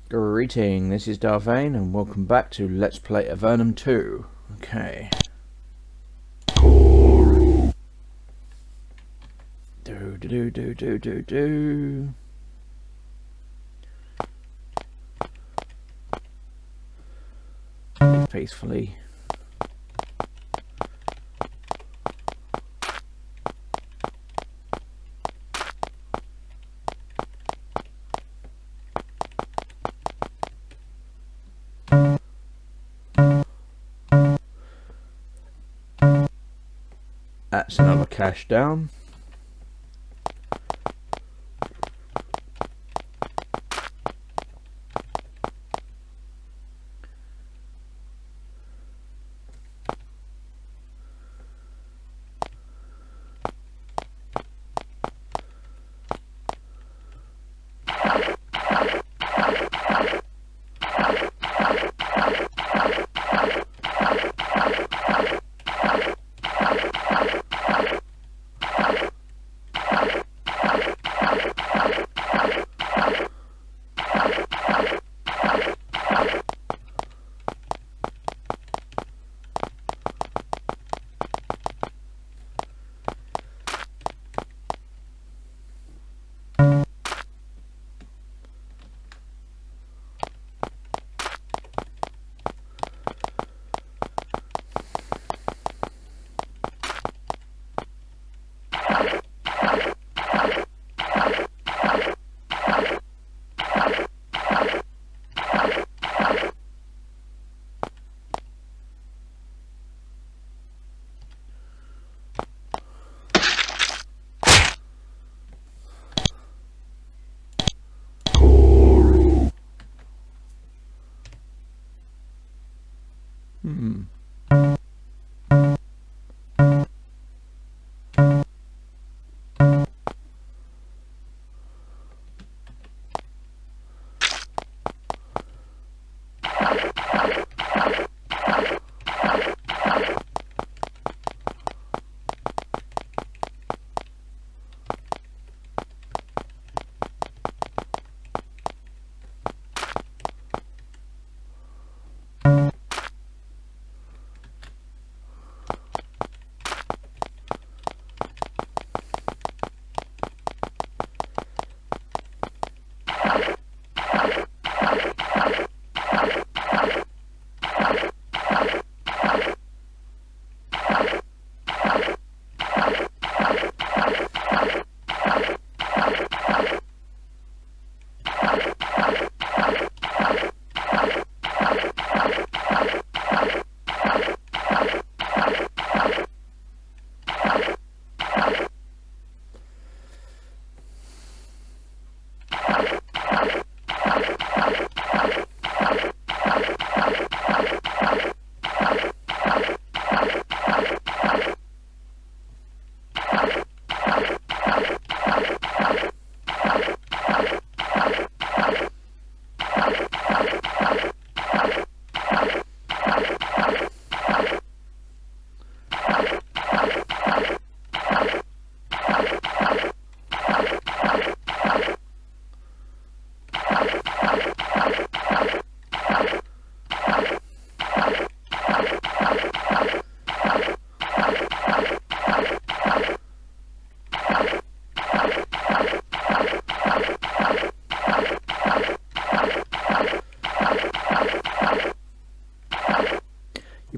Greeting, this is Vane and welcome back to Let's Play Avernum 2. Okay. Do. Faithfully. That's another cache down.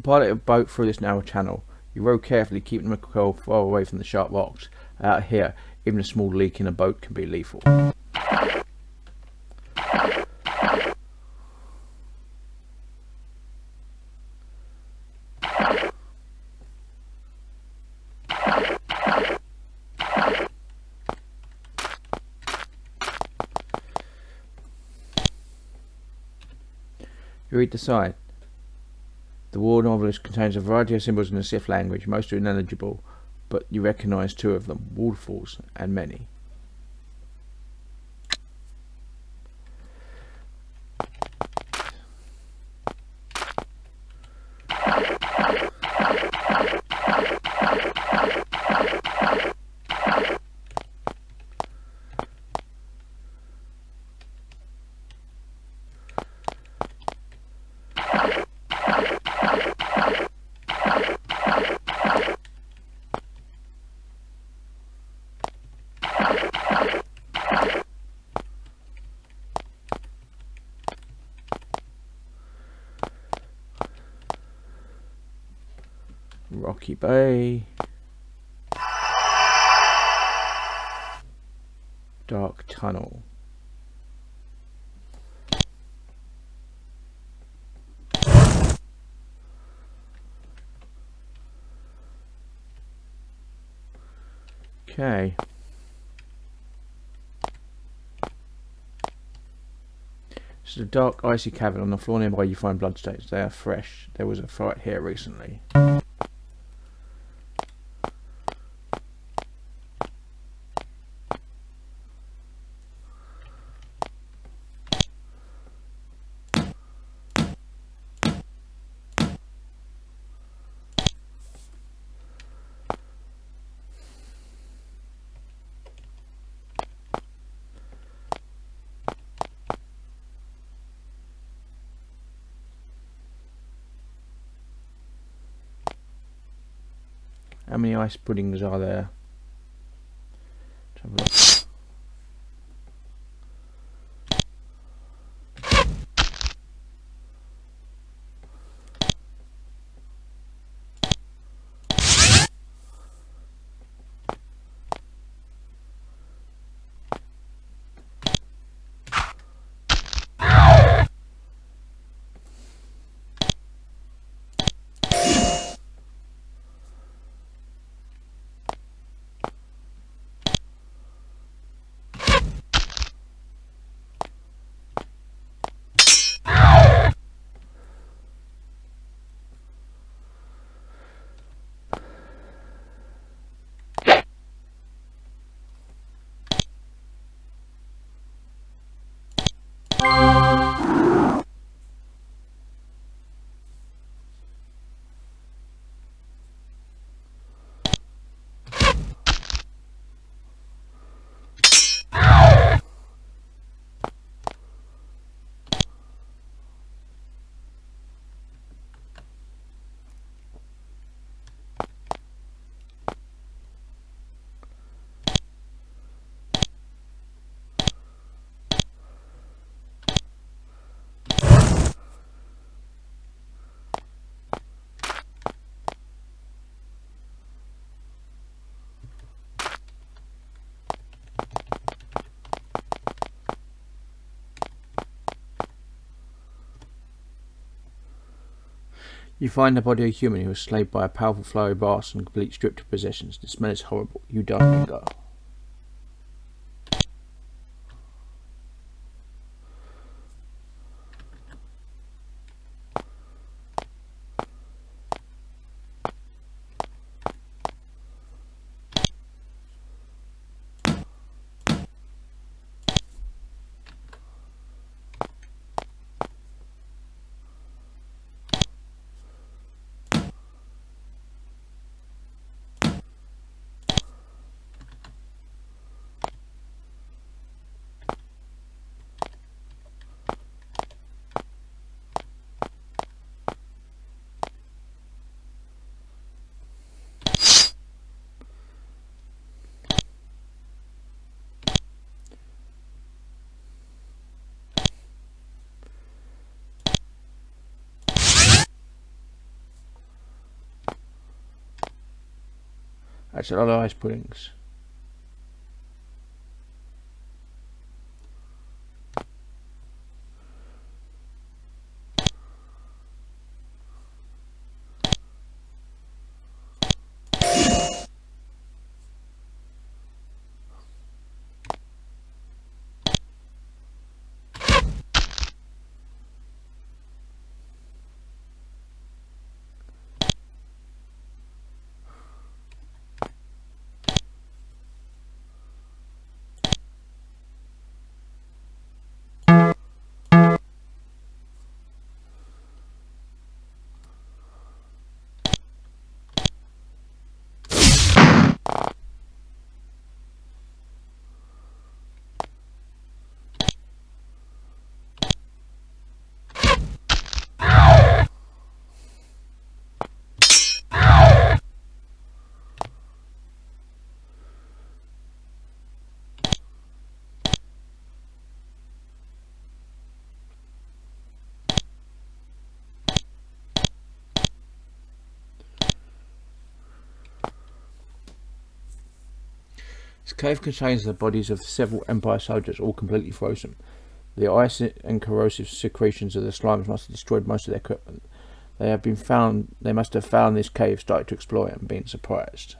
You pilot a boat through this narrow channel. You row carefully, keeping the coil far away from the sharp rocks. Out here, even a small leak in a boat can be lethal. You read the sign. The war novelist contains a variety of symbols in the Sith language. Most are ineligible, but you recognise two of them, waterfalls and many. Rocky Bay. Dark Tunnel. Okay. This is a dark, icy cavern. On the floor nearby you find bloodstains. They are fresh. There was a fight here recently. How many ice puddings are there? Let's have a look. You find the body of a human who was slayed by a powerful flowery blast and complete stripped of possessions. The smell is horrible. You die and go. That's a lot of ice puddings. This cave contains the bodies of several Empire soldiers, all completely frozen. The ice and corrosive secretions of the slimes must have destroyed most of their equipment. They must have found this cave, started to explore it, and been surprised.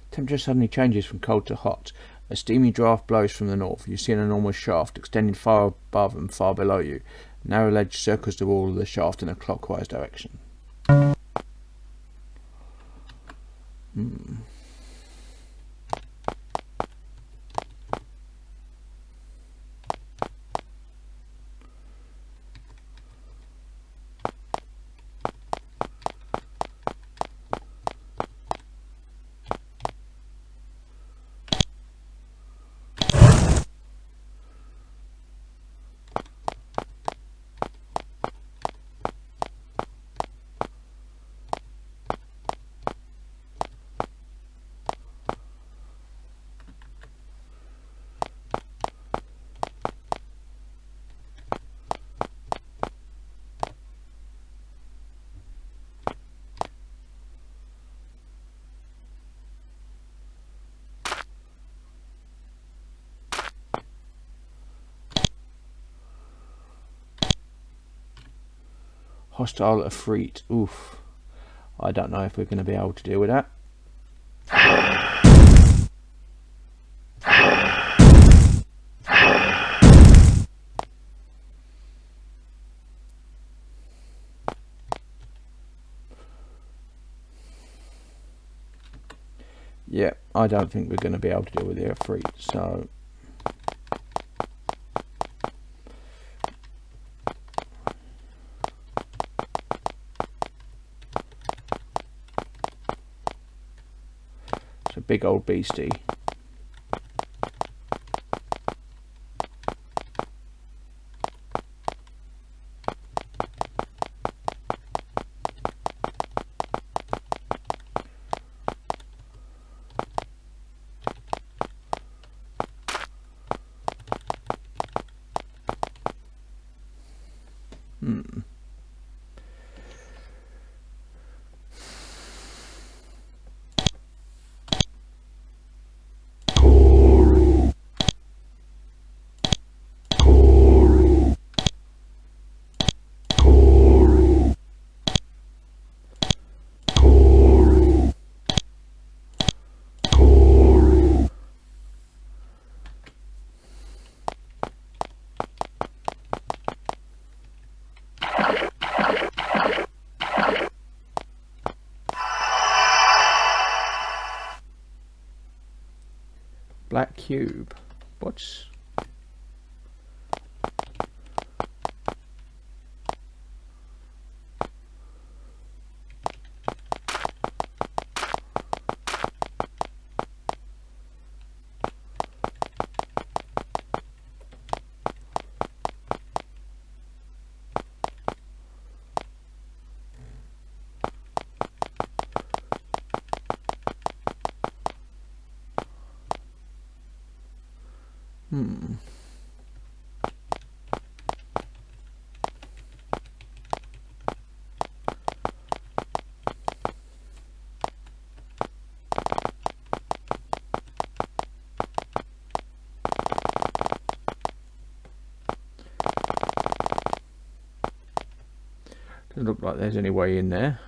Temperature suddenly changes from cold to hot. A steamy draught blows from the north. You see an enormous shaft extending far above and far below you. A narrow ledge circles the wall of the shaft in a clockwise direction. Hostile Efreet. Oof. I don't know if we're going to be able to deal with that. Yeah, I don't think we're going to be able to deal with the Efreet, so... It's a big old beastie. Black cube. What's... Doesn't look like there's any way in there.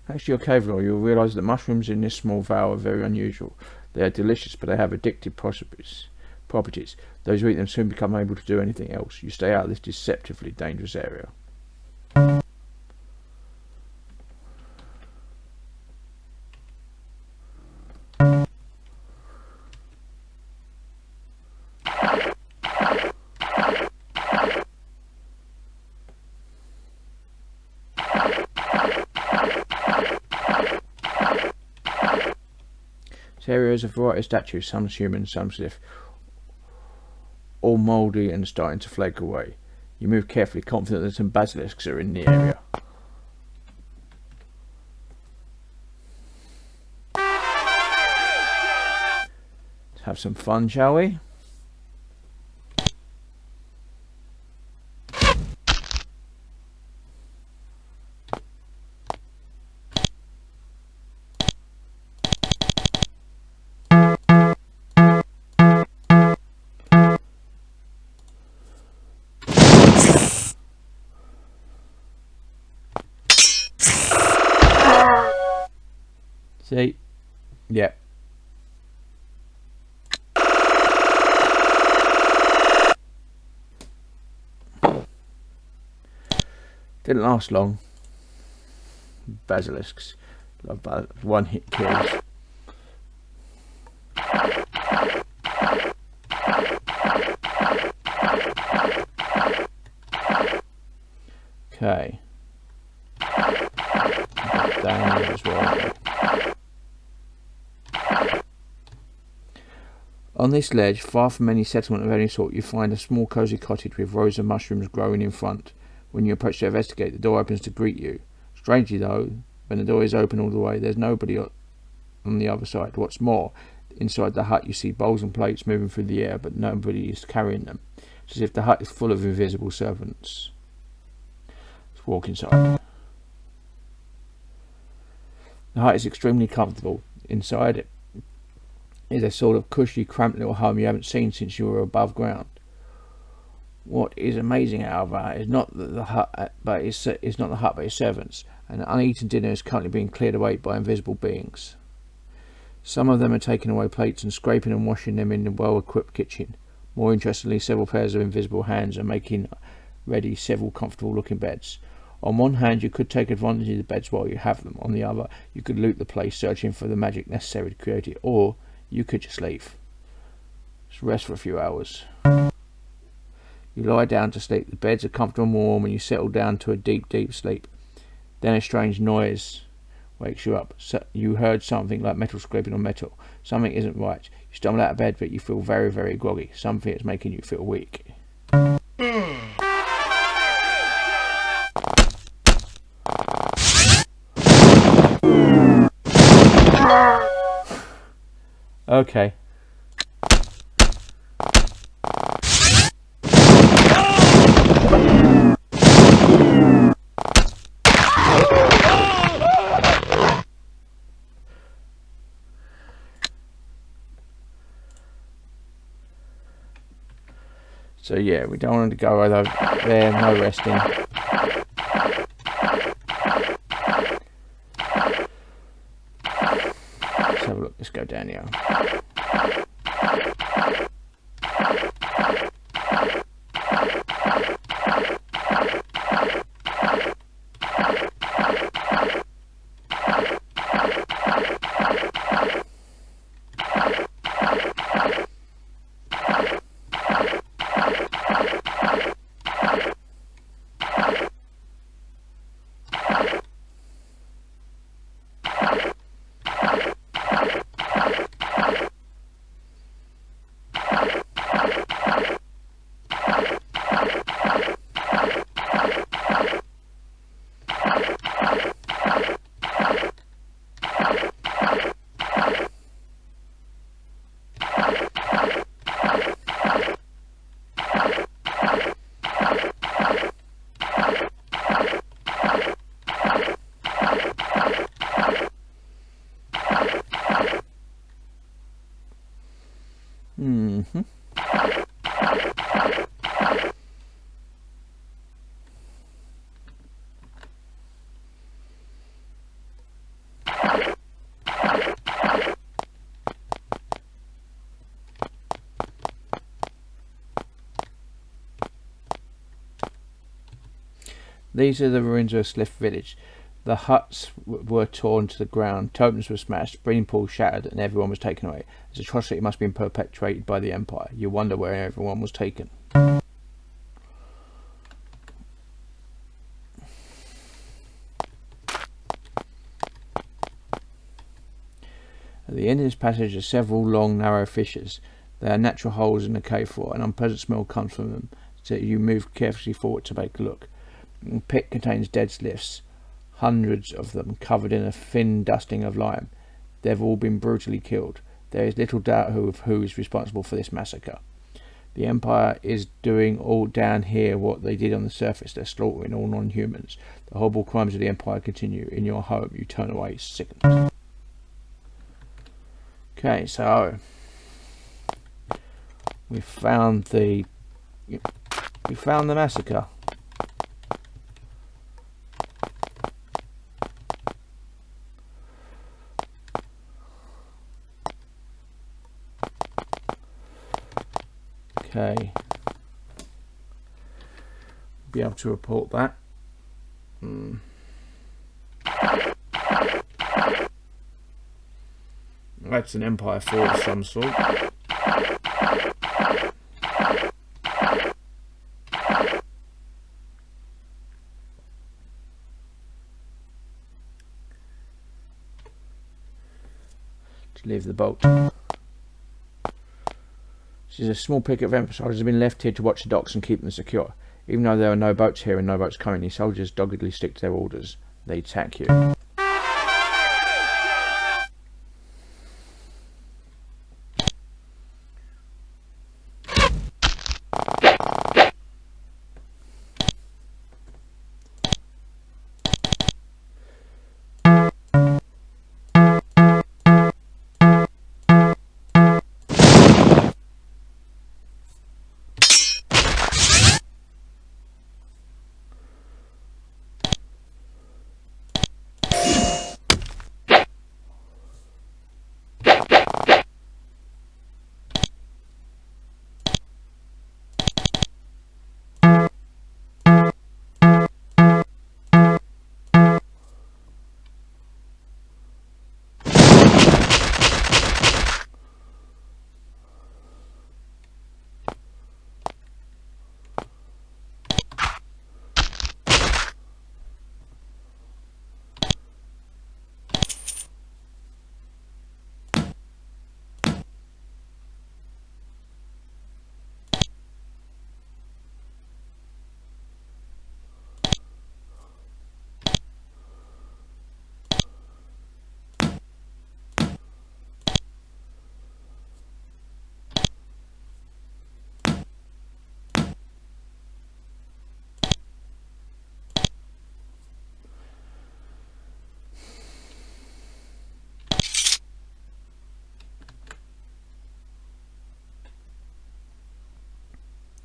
Thanks to your cave lore, you'll realise that mushrooms in this small vale are very unusual. They are delicious, but they have addictive properties. Those who eat them soon become able to do anything else. You stay out of this deceptively dangerous area. This area has a variety of statues, some human, some stiff, all mouldy and starting to flake away. You move carefully, confident that some basilisks are in the area. Let's have some fun, shall we? See? Yep. Didn't last long. Basilisks. One hit kills. Okay. Down here as well. On this ledge, far from any settlement of any sort, you find a small cosy cottage with rows of mushrooms growing in front. When you approach to investigate, the door opens to greet you. Strangely though, when the door is open all the way, there's nobody on the other side. What's more, inside the hut you see bowls and plates moving through the air, but nobody is carrying them. It's as if the hut is full of invisible servants. Let's walk inside. The hut is extremely comfortable. Inside it is a sort of cushy, cramped little home you haven't seen since you were above ground. What is amazing, however, is not the hut, but its servants. An uneaten dinner is currently being cleared away by invisible beings. Some of them are taking away plates and scraping and washing them in the well-equipped kitchen. More interestingly, several pairs of invisible hands are making ready several comfortable-looking beds. On one hand, you could take advantage of the beds while you have them. On the other, you could loot the place, searching for the magic necessary to create it, or you could just leave. Just rest for a few hours. You lie down to sleep. The beds are comfortable and warm, and you settle down to a deep, deep sleep. Then a strange noise wakes you up. So you heard something like metal scraping on metal. Something isn't right. You stumble out of bed, but you feel very, very groggy. Something is making you feel weak. Okay. So yeah, we don't want to go over there, no resting. Let's have a look, let's go down here. These are the ruins of a Slith village. The huts were torn to the ground, totems were smashed, breeding pools shattered, and everyone was taken away. This atrocity must have been perpetrated by the Empire. You wonder where everyone was taken. At the end of this passage are several long, narrow fissures. They are natural holes in the cave floor. An unpleasant smell comes from them, so you move carefully forward to take a look. The pit contains dead Sliths, hundreds of them covered in a thin dusting of lime. They've all been brutally killed. There is little doubt who is responsible for this massacre. The Empire is doing all down here what they did on the surface. They're slaughtering all non-humans. The horrible crimes of the Empire continue. In your home, you turn away sickened. Okay, so we found the massacre. Okay, be able to report that. That's an Empire fort of some sort. To leave the boat. This is a small picket of Empire soldiers have been left here to watch the docks and keep them secure. Even though there are no boats here and no boats coming, these soldiers doggedly stick to their orders. They attack you.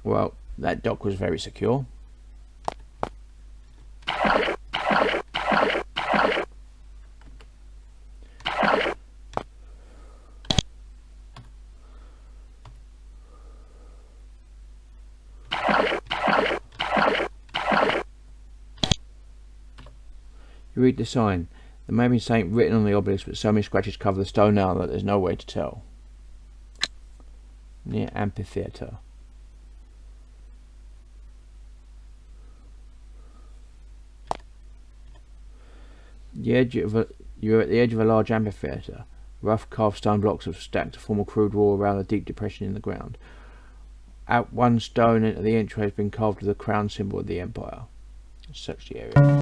Well, that dock was very secure. You read the sign. There may be something written on the obelisk, but so many scratches cover the stone now that there's no way to tell. Near amphitheatre. You're at the edge of a large amphitheatre. Rough carved stone blocks have stacked to form a crude wall around a deep depression in the ground. At one stone at the entry has been carved with the crown symbol of the Empire. Search the area.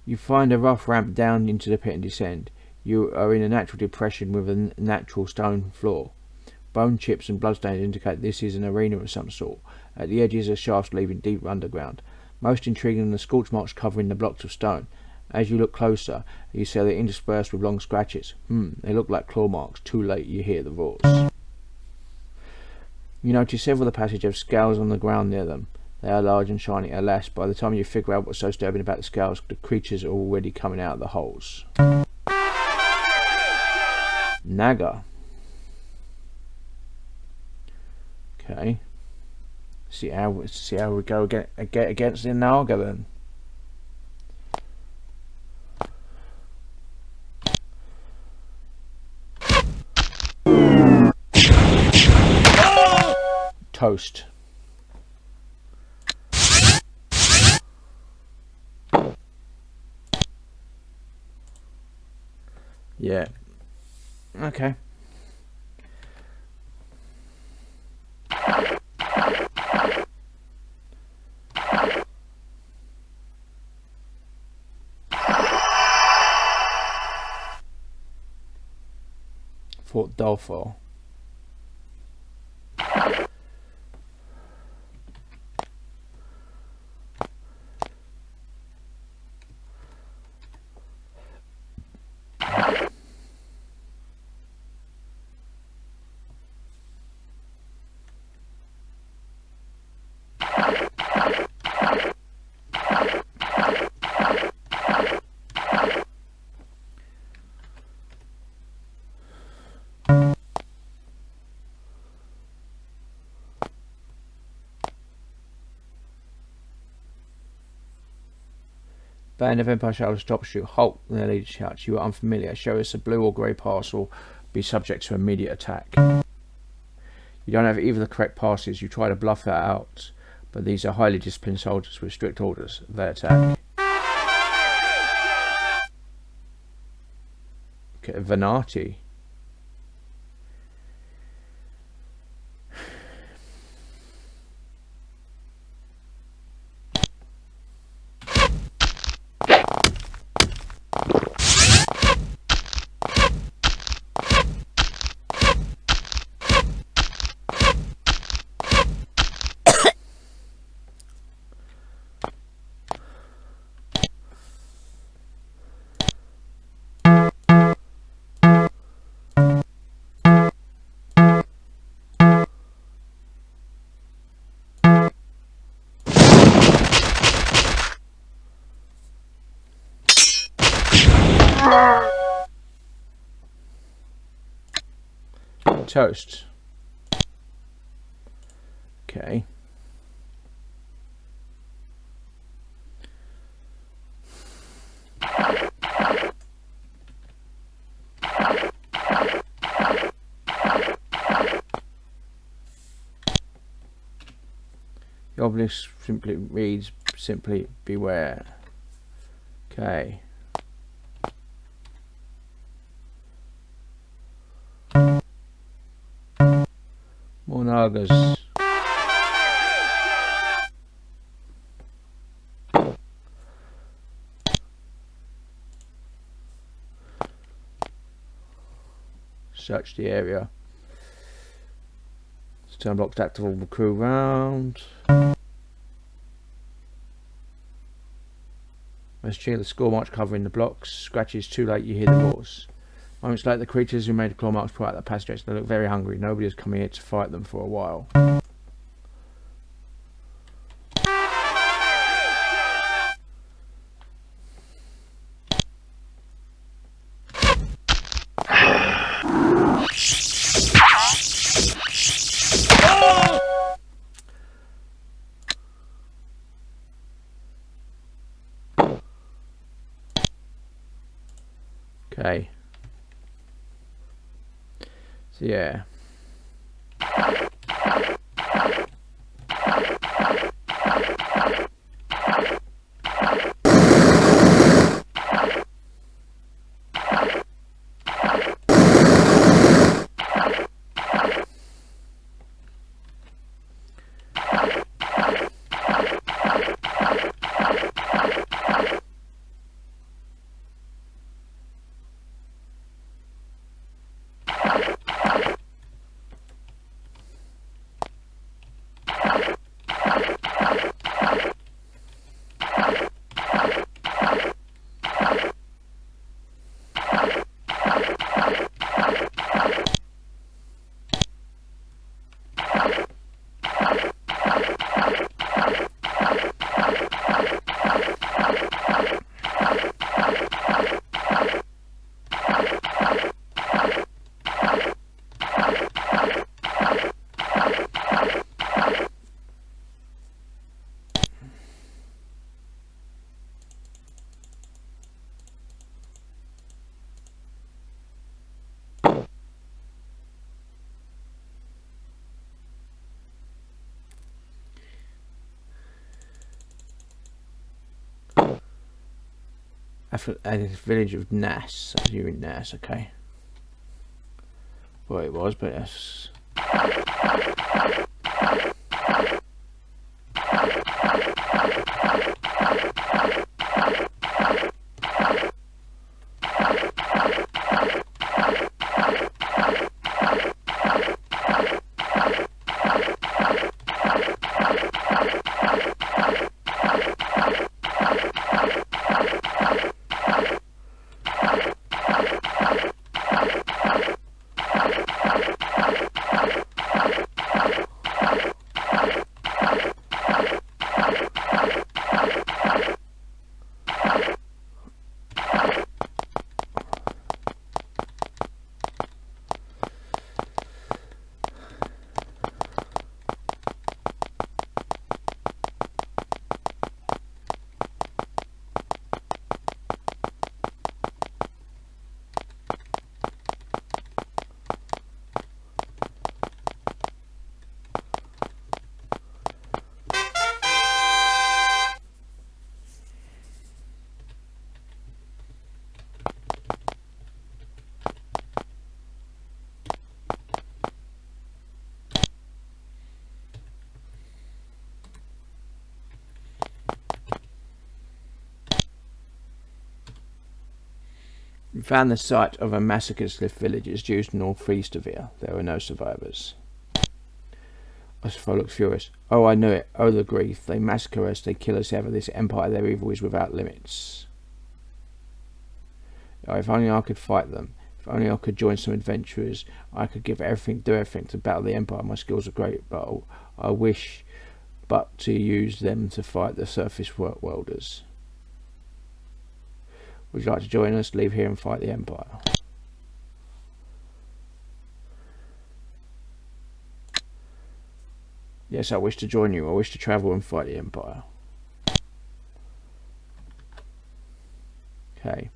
You find a rough ramp down into the pit and descend. You are in a natural depression with a natural stone floor. Bone chips and bloodstains indicate this is an arena of some sort. At the edges are shafts leading deep underground. Most intriguing are the scorch marks covering the blocks of stone. As you look closer, you see they're interspersed with long scratches. They look like claw marks. Too late, you hear the roars. You notice several of the passages have scales on the ground near them. They are large and shiny. Alas, by the time you figure out what's so disturbing about the scales, the creatures are already coming out of the holes. Naga. Okay. See how we go against the Naga then. Toast. Yeah. Okay. Fort Dolfo. Band of Empire shall stop, shoot, halt, and their leader shouts, "You are unfamiliar. Show us a blue or grey parcel. Be subject to immediate attack." You don't have either the correct passes. You try to bluff that out, but these are highly disciplined soldiers with strict orders. They attack. Okay, Venati. Toast. Okay. The obelisk simply reads, "Simply beware." Okay. More Nagas. Search the area. Turn blocks active all the crew round. Let's cheer the score march covering the blocks. Scratches too late, you hear the roars. Moments later, the creatures who made the claw marks pull out their passages. They look very hungry. Nobody has come here to fight them for a while. Okay. So yeah. a village of Nass. You're in Nass, okay. Well, it was, but that's... We found the site of a massacred Sliff villages due northeast of here. There were no survivors. Ossifer looked furious. Oh, I knew it. Oh, the grief. They massacre us, they kill us ever. This empire, their evil is without limits. Oh, if only I could fight them. If only I could join some adventurers. I could give everything, do everything to battle the empire. My skills are great, but I wish but to use them to fight the surface welders. Would you like to join us? Leave here and fight the empire. Yes, I wish to join you. I wish to travel and fight the empire. Okay.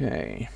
Okay.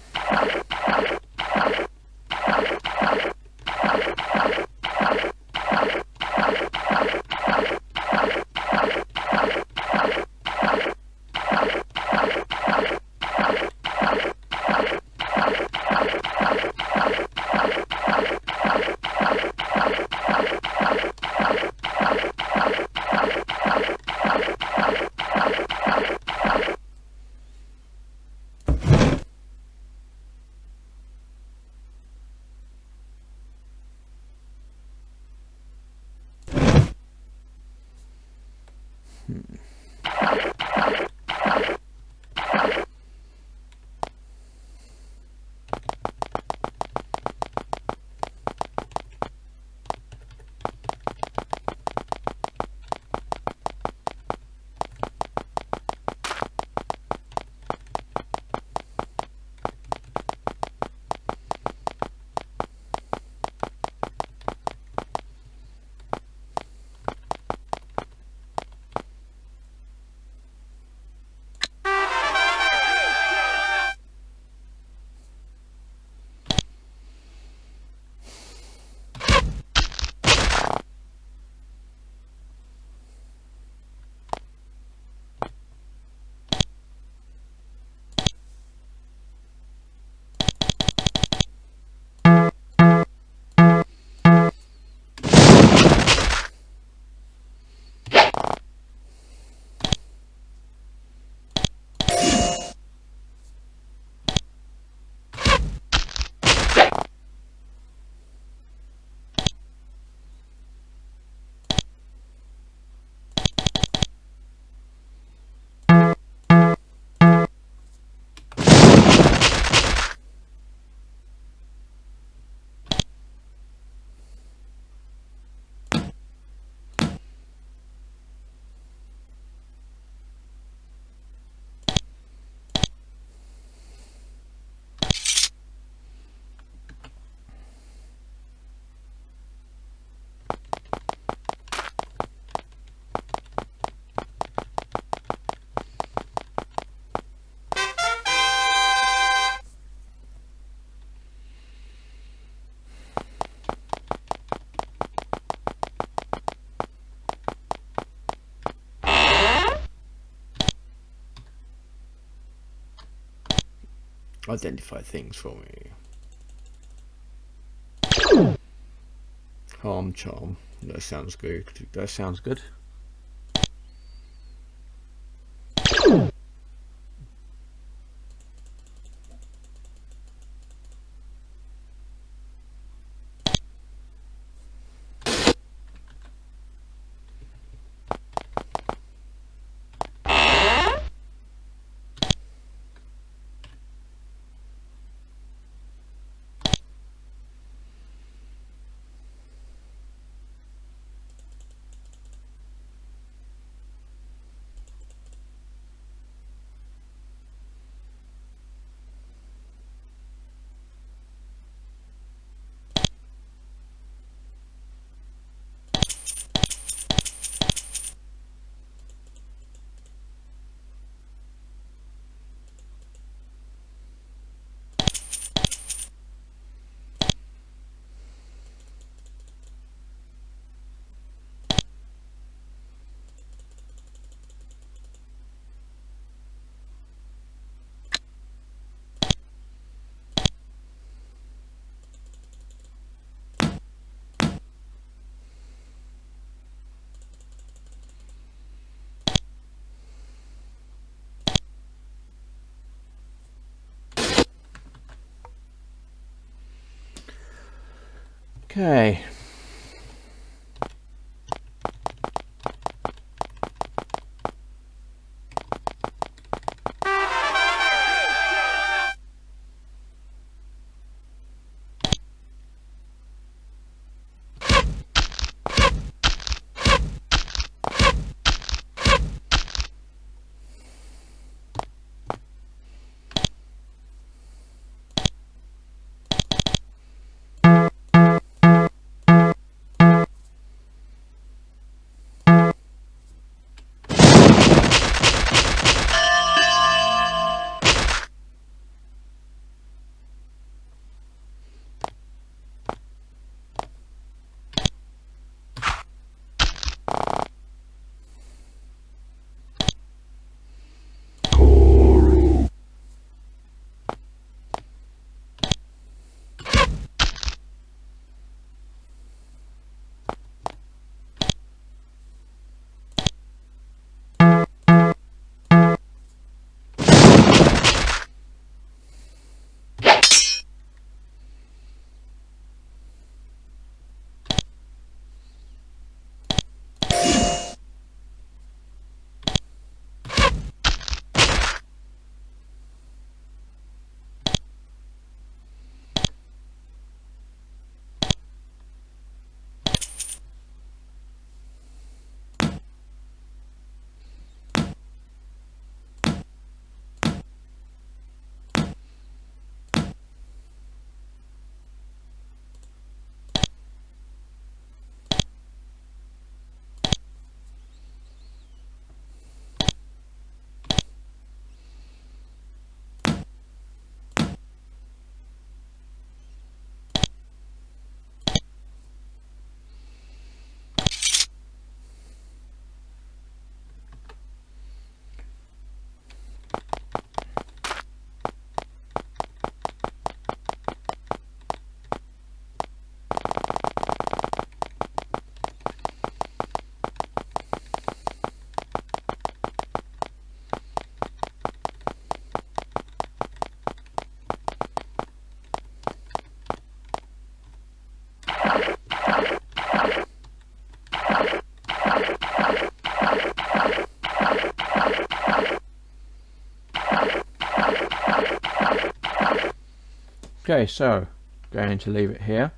Identify things for me. Harm charm. That sounds good. That sounds good. Okay. Okay, so going to leave it here.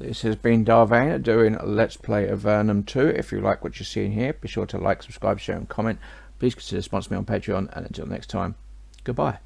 This has been Vane doing Let's Play Avernum 2. If you like what you're seeing here, be sure to like, subscribe, share and comment. Please consider sponsoring me on Patreon, and until next time, goodbye.